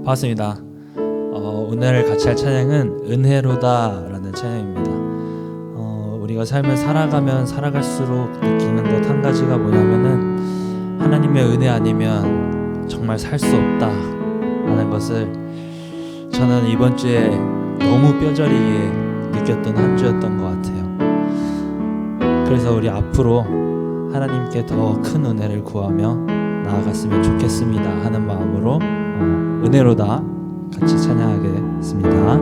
반갑습니다. 오늘 같이 할 찬양은 은혜로다라는 찬양입니다. 우리가 삶을 살아가면 살아갈수록 느끼는 것 한 가지가 뭐냐면은 하나님의 은혜 아니면 정말 살 수 없다라는 것을 저는 이번 주에 너무 뼈저리게 느꼈던 한 주였던 것 같아요. 그래서 우리 앞으로 하나님께 더 큰 은혜를 구하며 나아갔으면 좋겠습니다 하는 마음으로 은혜로다 같이 찬양하겠습니다.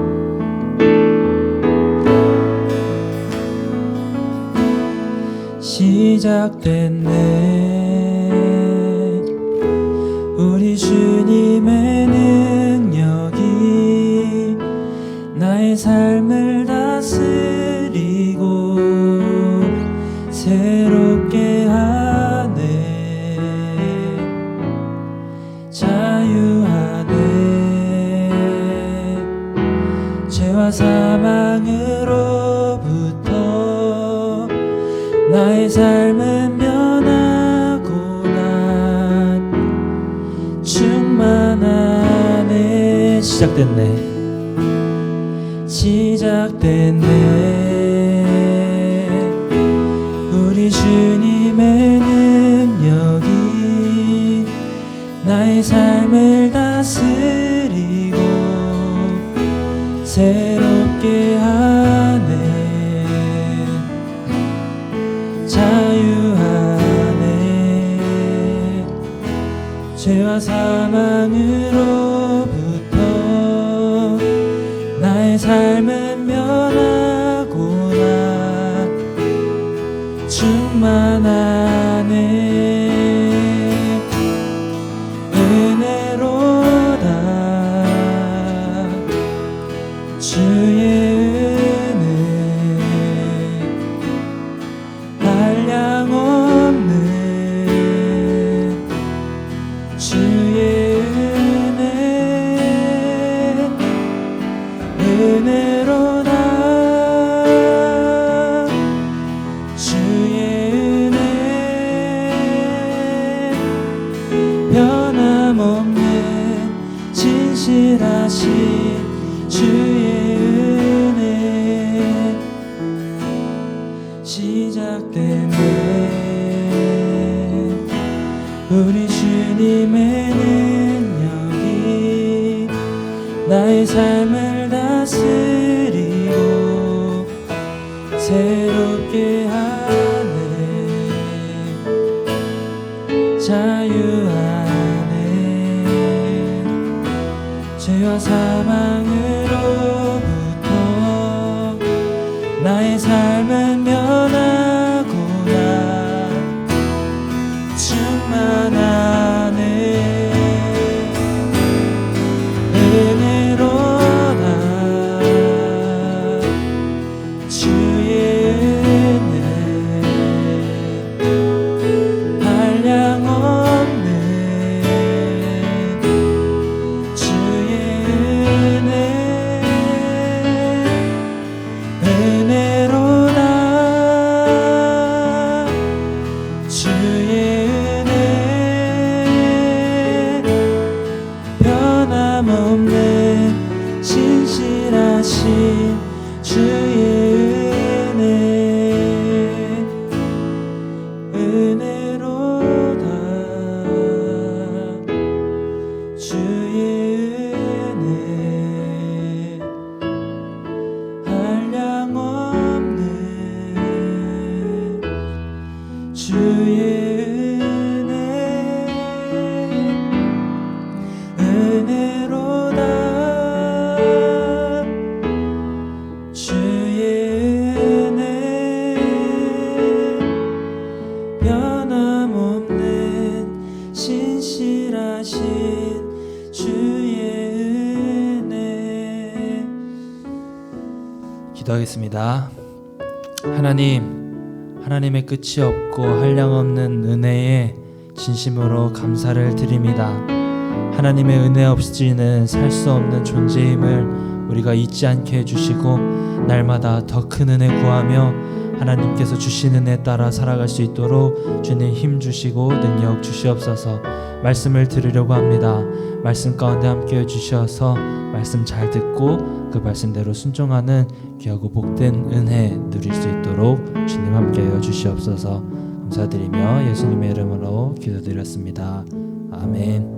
시작됐네 우리 주님의 능력이 나의 삶을 다스리고 새롭게 하네 자유하네 죄와 사망으로부터 나의 삶은 변하고 난 충만하네 시작됐네 우리 주님의 능력이 나의 삶을 다스리고 새롭게 하네 자유하네 죄와 사망으로부터 나의 삶은 변하고 난 충만하네 은혜로다 주의 한량 없는 주의 은혜로다 주의 은혜 변함없는 진실하신 주의 은혜 시작됐네 우리 주님의 능력이 나의 삶을 다스리고 새롭게 하네 자유하네 죄와 사망으로부터 나의 삶은 변하고 난 충만하네 은혜로다 주의 은혜 한량 없는 주의 은혜 은혜로다 주의 은혜 변함없는 진실하신 주의 은혜 은혜로다 주의 은혜 한량 없는 주의 은혜 은혜로다 주의 은혜 변함없는 신실하신 주의 은혜 기도하겠습니다. 하나님의 끝이 없고 한량없는 은혜에 진심으로 감사를 드립니다. 하나님의 은혜 없이는 살 수 없는 존재임을 우리가 잊지 않게 해주시고 날마다 더 큰 은혜 구하며 하나님께서 주신 은혜에 따라 살아갈 수 있도록 주님 힘 주시고 능력 주시옵소서. 말씀을 들으려고 합니다. 말씀 가운데 함께 해주셔서 말씀 잘 듣고 그 말씀대로 순종하는 귀하고 복된 은혜 누릴 수 있도록 주님 함께 하여 주시옵소서. 감사드리며 예수님의 이름으로 기도드렸습니다. 아멘.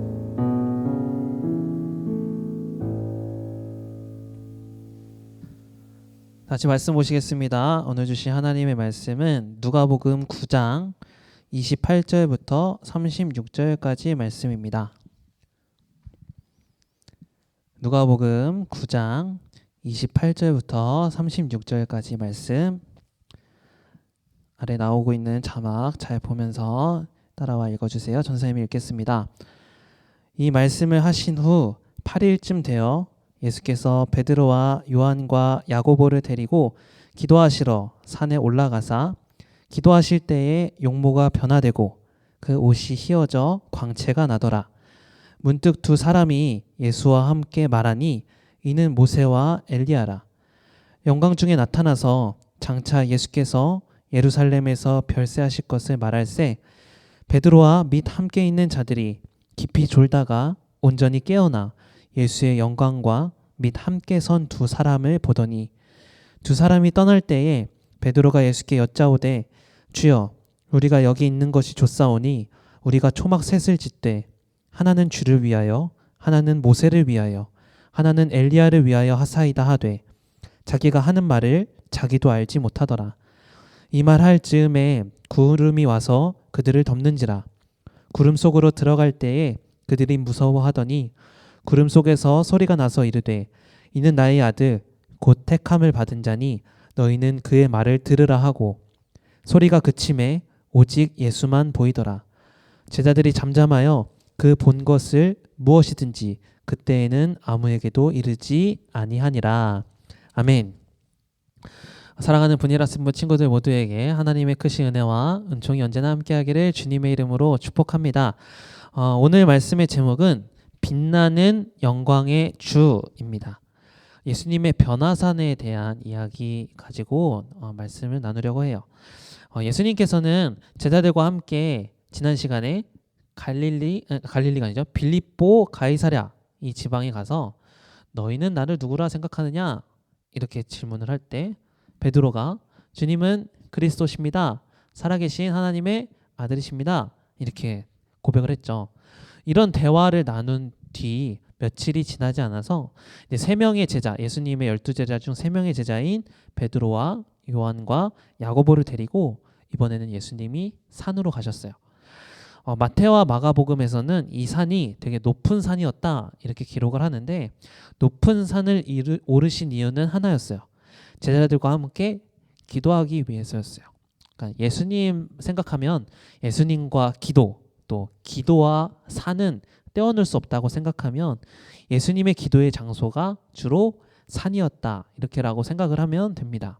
다시 말씀 보시겠습니다. 오늘 주신 하나님의 말씀은 누가복음 9장 28절부터 36절까지 말씀입니다. 누가복음 9장 28절부터 36절까지 말씀, 아래 나오고 있는 자막 잘 보면서 따라와 읽어주세요. 전사님이 읽겠습니다. 이 말씀을 하신 후 8일쯤 되어 예수께서 베드로와 요한과 야고보를 데리고 기도하시러 산에 올라가사 기도하실 때에 용모가 변화되고 그 옷이 휘어져 광채가 나더라. 문득 두 사람이 예수와 함께 말하니 이는 모세와 엘리야라. 영광 중에 나타나서 장차 예수께서 예루살렘에서 별세하실 것을 말할새 베드로와 및 함께 있는 자들이 깊이 졸다가 온전히 깨어나 예수의 영광과 및 함께 선 두 사람을 보더니 두 사람이 떠날 때에 베드로가 예수께 여짜오되 주여 우리가 여기 있는 것이 좋사오니 우리가 초막 셋을 짓되 하나는 주를 위하여 하나는 모세를 위하여 하나는 엘리야를 위하여 하사이다 하되 자기가 하는 말을 자기도 알지 못하더라. 이 말 할 즈음에 구름이 와서 그들을 덮는지라. 구름 속으로 들어갈 때에 그들이 무서워하더니 구름 속에서 소리가 나서 이르되 이는 나의 아들 곧 택함을 받은 자니 너희는 그의 말을 들으라 하고 소리가 그침에 오직 예수만 보이더라. 제자들이 잠잠하여 그 본 것을 무엇이든지 그때에는 아무에게도 이르지 아니하니라. 아멘. 사랑하는 분이라스부 친구들 모두에게 하나님의 크신 은혜와 은총이 언제나 함께하기를 주님의 이름으로 축복합니다. 오늘 말씀의 제목은 빛나는 영광의 주입니다. 예수님의 변화산에 대한 이야기 가지고 말씀을 나누려고 해요. 예수님께서는 제자들과 함께 지난 시간에 갈릴리가 아니죠. 빌립보 가이사랴 이 지방에 가서 너희는 나를 누구라 생각하느냐 이렇게 질문을 할 때 베드로가 주님은 그리스도십니다. 살아계신 하나님의 아들이십니다. 이렇게 고백을 했죠. 이런 대화를 나눈 뒤 며칠이 지나지 않아서 이제 3명의 제자, 예수님의 12제자 중 3명의 제자인 베드로와 요한과 야고보를 데리고 이번에는 예수님이 산으로 가셨어요. 마태와 마가복음에서는 이 산이 되게 높은 산이었다 이렇게 기록을 하는데 높은 산을 오르신 이유는 하나였어요. 제자들과 함께 기도하기 위해서였어요. 그러니까 예수님 생각하면 예수님과 기도, 또 기도와 산은 떼어놓을 수 없다고 생각하면 예수님의 기도의 장소가 주로 산이었다 이렇게라고 생각을 하면 됩니다.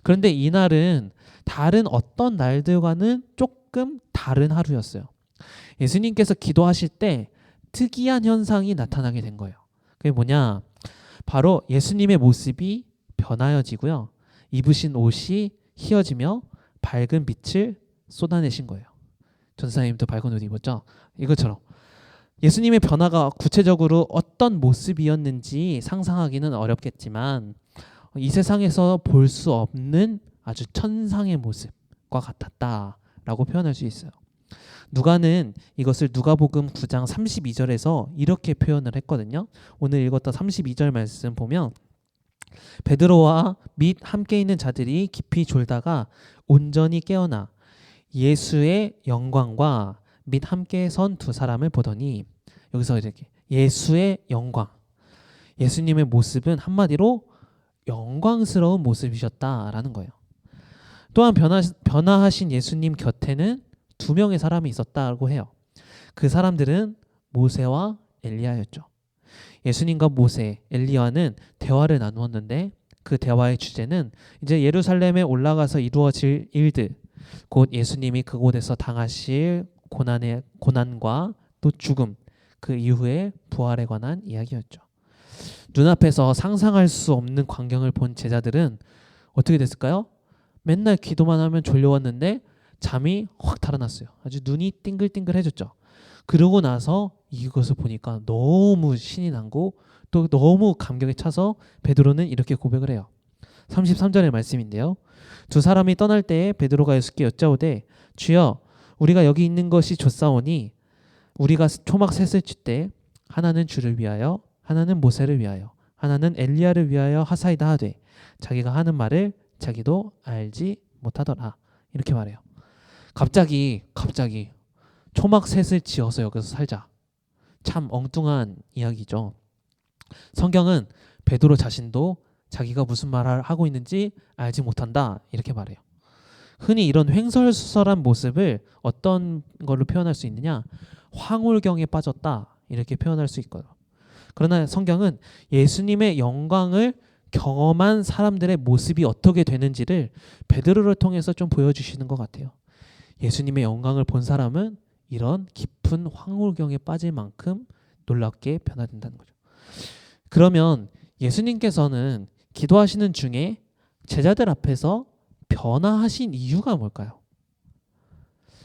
그런데 이날은 다른 어떤 날들과는 조금 다른 하루였어요. 예수님께서 기도하실 때 특이한 현상이 나타나게 된 거예요. 그게 뭐냐? 바로 예수님의 모습이 변하여지고요. 입으신 옷이 휘어지며 밝은 빛을 쏟아내신 거예요. 전사님도 밝은 옷 입었죠? 이것처럼 예수님의 변화가 구체적으로 어떤 모습이었는지 상상하기는 어렵겠지만 이 세상에서 볼 수 없는 아주 천상의 모습과 같았다라고 표현할 수 있어요. 누가는 이것을 누가복음 9장 32절에서 이렇게 표현을 했거든요. 오늘 읽었던 32절 말씀 보면 베드로와 및 함께 있는 자들이 깊이 졸다가 온전히 깨어나 예수의 영광과 및 함께 선 두 사람을 보더니 여기서 이렇게 예수의 영광, 예수님의 모습은 한마디로 영광스러운 모습이셨다라는 거예요. 또한 변화하신 예수님 곁에는 2명의 사람이 있었다고 해요. 그 사람들은 모세와 엘리야였죠. 예수님과 모세, 엘리야는 대화를 나누었는데 그 대화의 주제는 이제 예루살렘에 올라가서 이루어질 일들, 곧 예수님이 그곳에서 당하실 고난과 또 죽음, 그 이후에 부활에 관한 이야기였죠. 눈앞에서 상상할 수 없는 광경을 본 제자들은 어떻게 됐을까요? 맨날 기도만 하면 졸려왔는데 잠이 확 달아났어요. 아주 눈이 띵글띵글해졌죠. 그러고 나서 이것을 보니까 너무 신이 나고 또 너무 감격에 차서 베드로는 이렇게 고백을 해요. 33절의 말씀인데요. 두 사람이 떠날 때에 베드로가 예수께 여짜오되 주여 우리가 여기 있는 것이 좋사오니 우리가 초막 셋을 칠 때 하나는 주를 위하여 하나는 모세를 위하여 하나는 엘리야를 위하여 하사이다 하되 자기가 하는 말을 자기도 알지 못하더라. 이렇게 말해요. 갑자기 초막 셋을 지어서 여기서 살자. 참 엉뚱한 이야기죠. 성경은 베드로 자신도 자기가 무슨 말을 하고 있는지 알지 못한다 이렇게 말해요. 흔히 이런 횡설수설한 모습을 어떤 걸로 표현할 수 있느냐? 황홀경에 빠졌다 이렇게 표현할 수 있거든요. 그러나 성경은 예수님의 영광을 경험한 사람들의 모습이 어떻게 되는지를 베드로를 통해서 좀 보여주시는 것 같아요. 예수님의 영광을 본 사람은 이런 깊은 황홀경에 빠질 만큼 놀랍게 변화된다는 거죠. 그러면 예수님께서는 기도하시는 중에 제자들 앞에서 변화하신 이유가 뭘까요?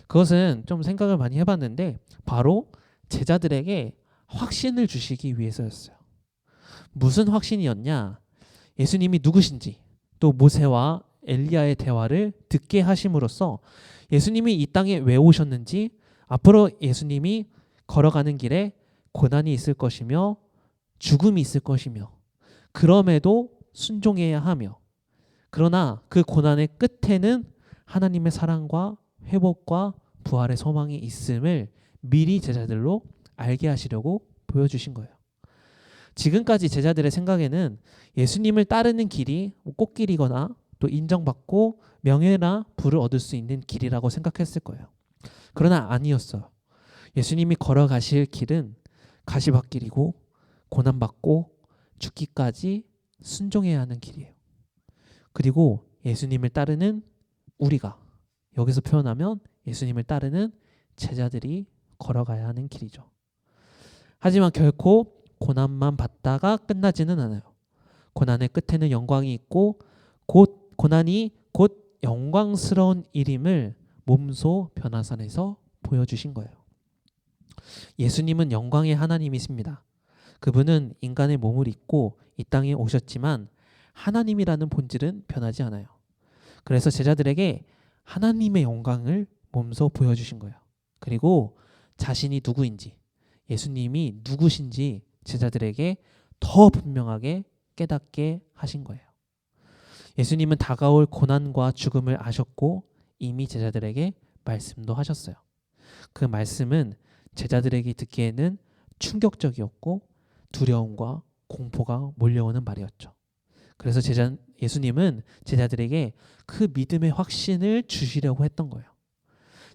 그것은 좀 생각을 많이 해봤는데 바로 제자들에게 확신을 주시기 위해서였어요. 무슨 확신이었냐? 예수님이 누구신지 또 모세와 엘리야의 대화를 듣게 하심으로써 예수님이 이 땅에 왜 오셨는지 앞으로 예수님이 걸어가는 길에 고난이 있을 것이며 죽음이 있을 것이며 그럼에도 순종해야 하며 그러나 그 고난의 끝에는 하나님의 사랑과 회복과 부활의 소망이 있음을 미리 제자들로 알게 하시려고 보여주신 거예요. 지금까지 제자들의 생각에는 예수님을 따르는 길이 꽃길이거나 또 인정받고 명예나 부를 얻을 수 있는 길이라고 생각했을 거예요. 그러나 아니었어요. 예수님이 걸어가실 길은 가시밭길이고 고난받고 죽기까지 순종해야 하는 길이에요. 그리고 예수님을 따르는 우리가 여기서 표현하면 예수님을 따르는 제자들이 걸어가야 하는 길이죠. 하지만 결코 고난만 받다가 끝나지는 않아요. 고난의 끝에는 영광이 있고 고난이 곧 영광스러운 일임을 몸소 변화산에서 보여주신 거예요. 예수님은 영광의 하나님이십니다. 그분은 인간의 몸을 입고 이 땅에 오셨지만 하나님이라는 본질은 변하지 않아요. 그래서 제자들에게 하나님의 영광을 몸소 보여주신 거예요. 그리고 자신이 누구인지 예수님이 누구신지 제자들에게 더 분명하게 깨닫게 하신 거예요. 예수님은 다가올 고난과 죽음을 아셨고 이미 제자들에게 말씀도 하셨어요. 그 말씀은 제자들에게 듣기에는 충격적이었고 두려움과 공포가 몰려오는 말이었죠. 그래서 예수님은 제자들에게 그 믿음의 확신을 주시려고 했던 거예요.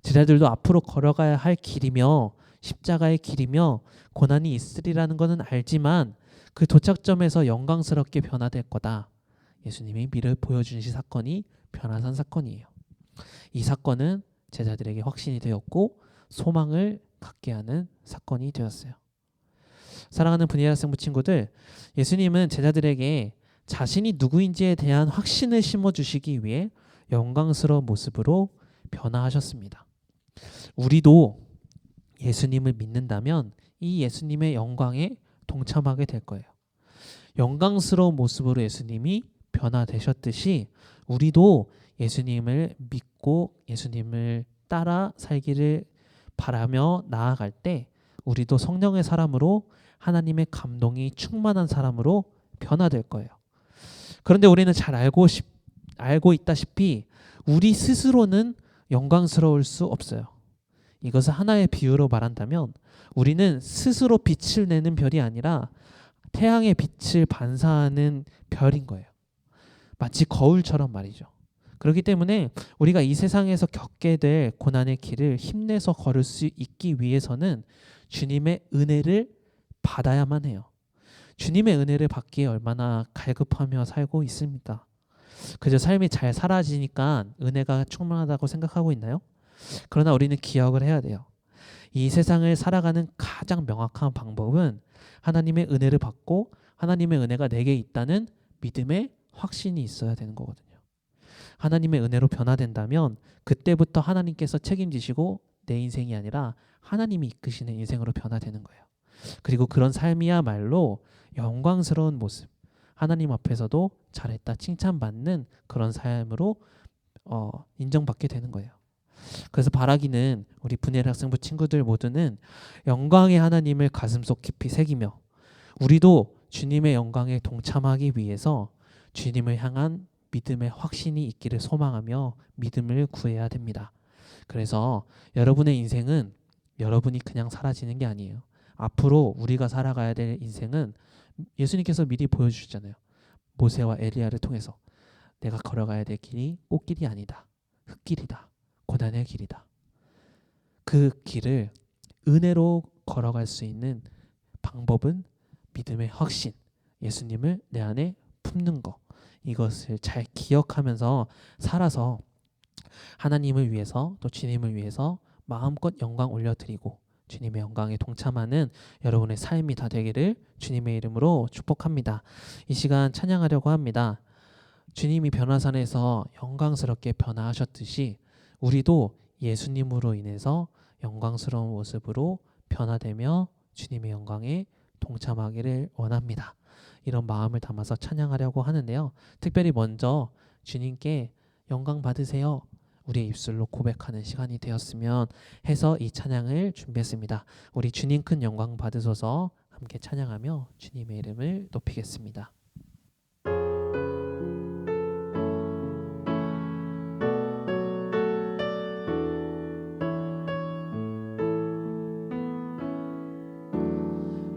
제자들도 앞으로 걸어가야 할 길이며 십자가의 길이며 고난이 있으리라는 것은 알지만 그 도착점에서 영광스럽게 변화될 거다. 예수님이 미를 보여주신 사건이 변화산 사건이에요. 이 사건은 제자들에게 확신이 되었고 소망을 갖게 하는 사건이 되었어요. 사랑하는 분이라 학생부 친구들, 예수님은 제자들에게 자신이 누구인지에 대한 확신을 심어주시기 위해 영광스러운 모습으로 변화하셨습니다. 우리도 예수님을 믿는다면 이 예수님의 영광에 동참하게 될 거예요. 영광스러운 모습으로 예수님이 변화되셨듯이 우리도 예수님을 믿고 예수님을 따라 살기를 바라며 나아갈 때 우리도 성령의 사람으로 하나님의 감동이 충만한 사람으로 변화될 거예요. 그런데 우리는 잘 알고 있다시피 우리 스스로는 영광스러울 수 없어요. 이것을 하나의 비유로 말한다면 우리는 스스로 빛을 내는 별이 아니라 태양의 빛을 반사하는 별인 거예요. 마치 거울처럼 말이죠. 그렇기 때문에 우리가 이 세상에서 겪게 될 고난의 길을 힘내서 걸을 수 있기 위해서는 주님의 은혜를 받아야만 해요. 주님의 은혜를 받기에 얼마나 갈급하며 살고 있습니다. 그저 삶이 잘 사라지니까 은혜가 충만하다고 생각하고 있나요? 그러나 우리는 기억을 해야 돼요. 이 세상을 살아가는 가장 명확한 방법은 하나님의 은혜를 받고 하나님의 은혜가 내게 있다는 믿음의 확신이 있어야 되는 거거든요. 하나님의 은혜로 변화된다면 그때부터 하나님께서 책임지시고 내 인생이 아니라 하나님이 이끄시는 인생으로 변화되는 거예요. 그리고 그런 삶이야말로 영광스러운 모습, 하나님 앞에서도 잘했다 칭찬받는 그런 삶으로 인정받게 되는 거예요. 그래서 바라기는 우리 분해를 학생부 친구들 모두는 영광의 하나님을 가슴속 깊이 새기며 우리도 주님의 영광에 동참하기 위해서 주님을 향한 믿음의 확신이 있기를 소망하며 믿음을 구해야 됩니다. 그래서 여러분의 인생은 여러분이 그냥 사라지는 게 아니에요. 앞으로 우리가 살아가야 될 인생은 예수님께서 미리 보여주셨잖아요. 모세와 엘리야를 통해서 내가 걸어가야 될 길이 꽃길이 아니다. 흙길이다. 고난의 길이다. 그 길을 은혜로 걸어갈 수 있는 방법은 믿음의 확신, 예수님을 내 안에 품는 것, 이것을 잘 기억하면서 살아서 하나님을 위해서 또 주님을 위해서 마음껏 영광 올려드리고 주님의 영광에 동참하는 여러분의 삶이 다 되기를 주님의 이름으로 축복합니다. 이 시간 찬양하려고 합니다. 주님이 변화산에서 영광스럽게 변화하셨듯이 우리도 예수님으로 인해서 영광스러운 모습으로 변화되며 주님의 영광에 동참하기를 원합니다. 이런 마음을 담아서 찬양하려고 하는데요. 특별히 먼저 주님께 영광 받으세요. 우리의 입술로 고백하는 시간이 되었으면 해서 이 찬양을 준비했습니다. 우리 주님 큰 영광 받으소서 함께 찬양하며 주님의 이름을 높이겠습니다.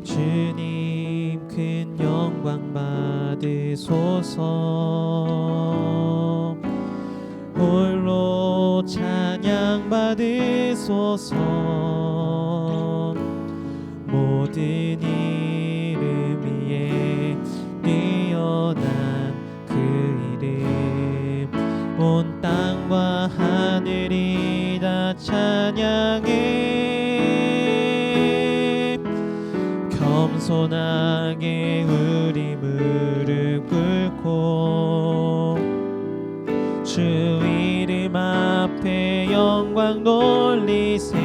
주님 큰 영광 받으소서 홀로 찬양 받으소서 모든 이름 위에 뛰어난 그 이름 온 땅과 하늘이 다 찬양해 겸손하게 우리 무릎 꿇고 주 이름 앞에 영광 돌리세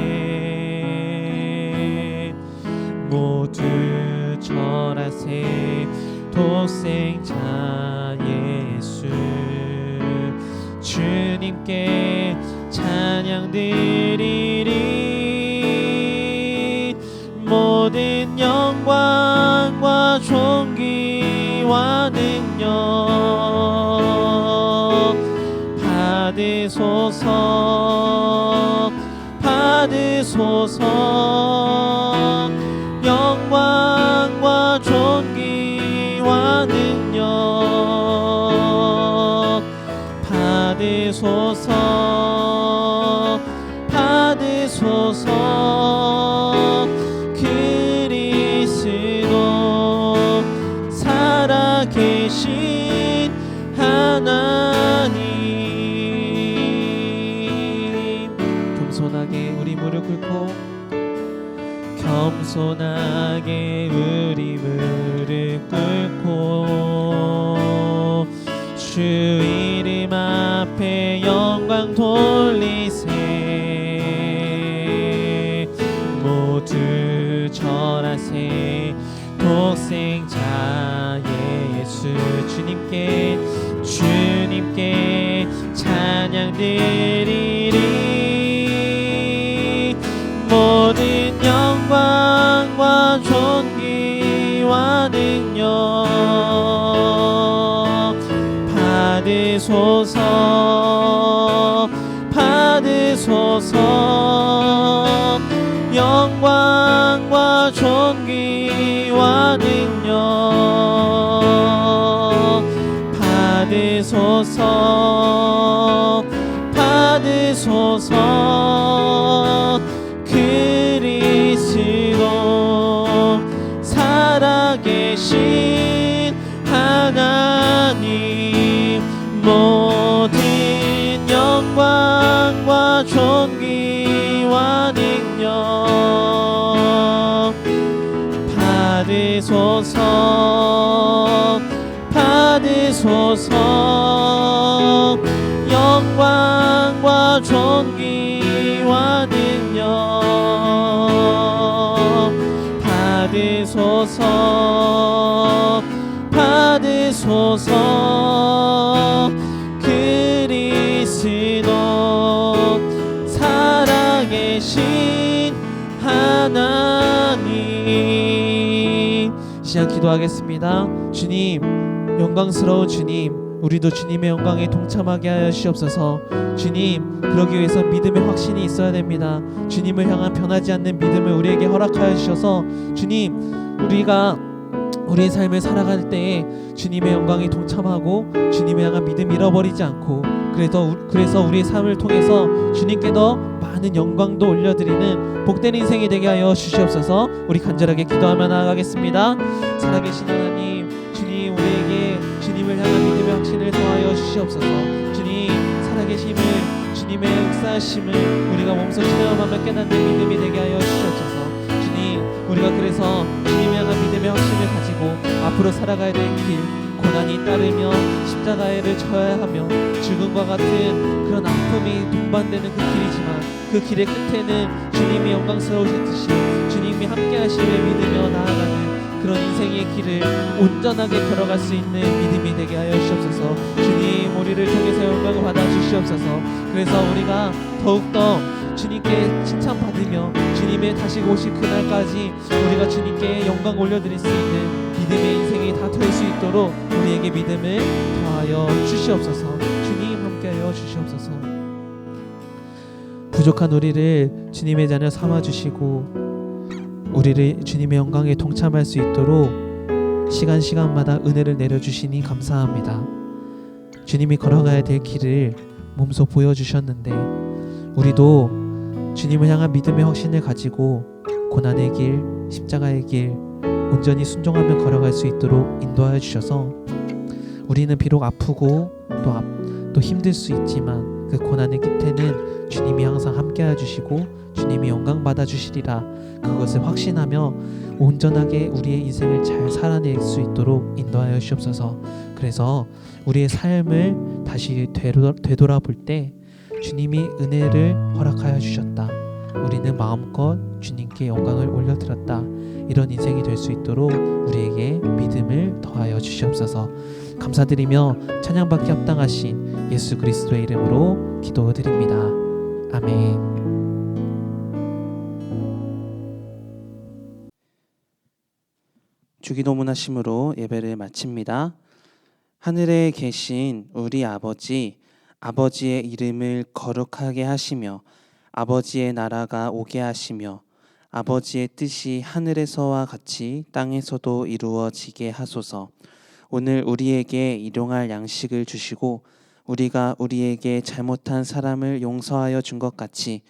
모두 절하세 독생자 예수 주님께 찬양 드리리 모든 영광과 존귀와 능력 받으소서 받으소서 영광과 존귀와 능력 받으소서 받으소서 그리스도 살아계신 하나님 겸손하게 우리 무릎 꿇고 겸손하게 우리 무릎 꿇고 주 이름 앞에 영광 돌리세 모두 절하세 독생자 예수 주님께 찬양 드리리 모든 영광과 존귀와 능력 받으소서 받으소서 영광과 존귀와 능력 받으소서 받으소서 그리스도 살아계신 하나님 모든 영광과 존귀와 능력 받으소서 받으소서 영광과 존귀와 능력 받으소서 받으소서 그리스도 살아계신 하나님. 이 시간 기도하겠습니다. 주님, 영광스러운 주님, 우리도 주님의 영광에 동참하게 하여 주시옵소서. 주님, 그러기 위해서 믿음의 확신이 있어야 됩니다. 주님을 향한 변하지 않는 믿음을 우리에게 허락하여 주셔서 주님, 우리가 우리의 삶을 살아갈 때에 주님의 영광에 동참하고 주님을 향한 믿음 잃어버리지 않고 그래서 우리의 삶을 통해서 주님께 더 많은 영광도 올려드리는 복된 인생이 되게 하여 주시옵소서. 우리 간절하게 기도하며 나아가겠습니다. 살아계신 하나님, 주님 우리에게 주님을 향한 믿음의 확신을 더하여 주시옵소서. 주님 살아계심을, 주님의 역사하심을 우리가 몸소 체험하며 깨닫는 믿음이 되게 하여 주시옵소서. 주님, 우리가 그래서 주님을 향한 믿음의 확신을 가지고 앞으로 살아가야 될 길, 고난이 따르며 십자가를 져야 하며 죽음과 같은 그런 아픔이 동반되는 그 길이지만 그 길의 끝에는 주님이 영광스러우셨듯이 주님이 함께 하심을 믿으며 나아가는 그런 인생의 길을 온전하게 걸어갈 수 있는 믿음이 되게 하여 주시옵소서. 주님, 우리를 통해서 영광을 받아 주시옵소서. 그래서 우리가 더욱더 주님께 칭찬받으며 주님의 다시 오실 그날까지 우리가 주님께 영광 올려드릴 수 있는 믿음의 인생이 다 될 수 있도록 우리에게 믿음을 더하여 주시옵소서. 주님 함께하여 주시옵소서. 부족한 우리를 주님의 자녀 삼아주시고 우리를 주님의 영광에 동참할 수 있도록 시간마다 은혜를 내려주시니 감사합니다. 주님이 걸어가야 될 길을 몸소 보여주셨는데 우리도 주님을 향한 믿음의 확신을 가지고 고난의 길, 십자가의 길 온전히 순종하며 걸어갈 수 있도록 인도하여 주셔서 우리는 비록 아프고 또 힘들 수 있지만 그 고난의 끝에는 주님이 항상 함께해 주시고 주님이 영광 받아 주시리라, 그것을 확신하며 온전하게 우리의 인생을 잘 살아낼 수 있도록 인도하여 주옵소서. 그래서 우리의 삶을 다시 되돌아볼 때 주님이 은혜를 허락하여 주셨다, 우리는 마음껏 주님께 영광을 올려드렸다, 이런 인생이 될 수 있도록 우리에게 믿음을 더하여 주시옵소서. 감사드리며 찬양받기 합당하신 예수 그리스도의 이름으로 기도드립니다. 아멘. 주기도문하심으로 예배를 마칩니다. 하늘에 계신 우리 아버지, 아버지의 이름을 거룩하게 하시며 아버지의 나라가 오게 하시며 아버지의 뜻이 하늘에서와 같이 땅에서도 이루어지게 하소서. 오늘 우리에게 일용할 양식을 주시고 우리가 우리에게 잘못한 사람을 용서하여 준 것 같이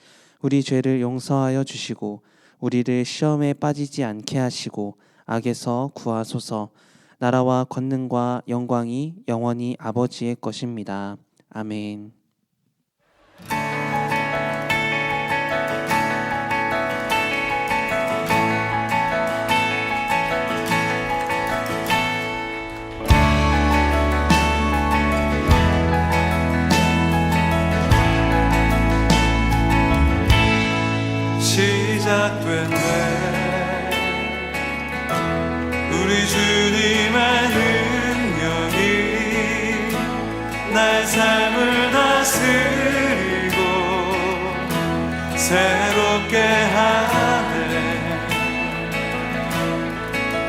우리 죄를 용서하여 주시고 우리를 시험에 빠지지 않게 하시고 악에서 구하소서. 나라와 권능과 영광이 영원히 아버지의 것입니다. 아멘. 시작된 내 우리 주님의 능력이 나의 삶을 다스리고 새롭게 하네.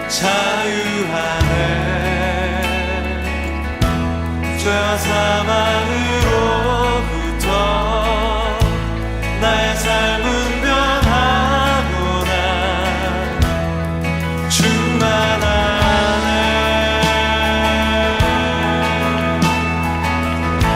자유하네. 죄와 사망을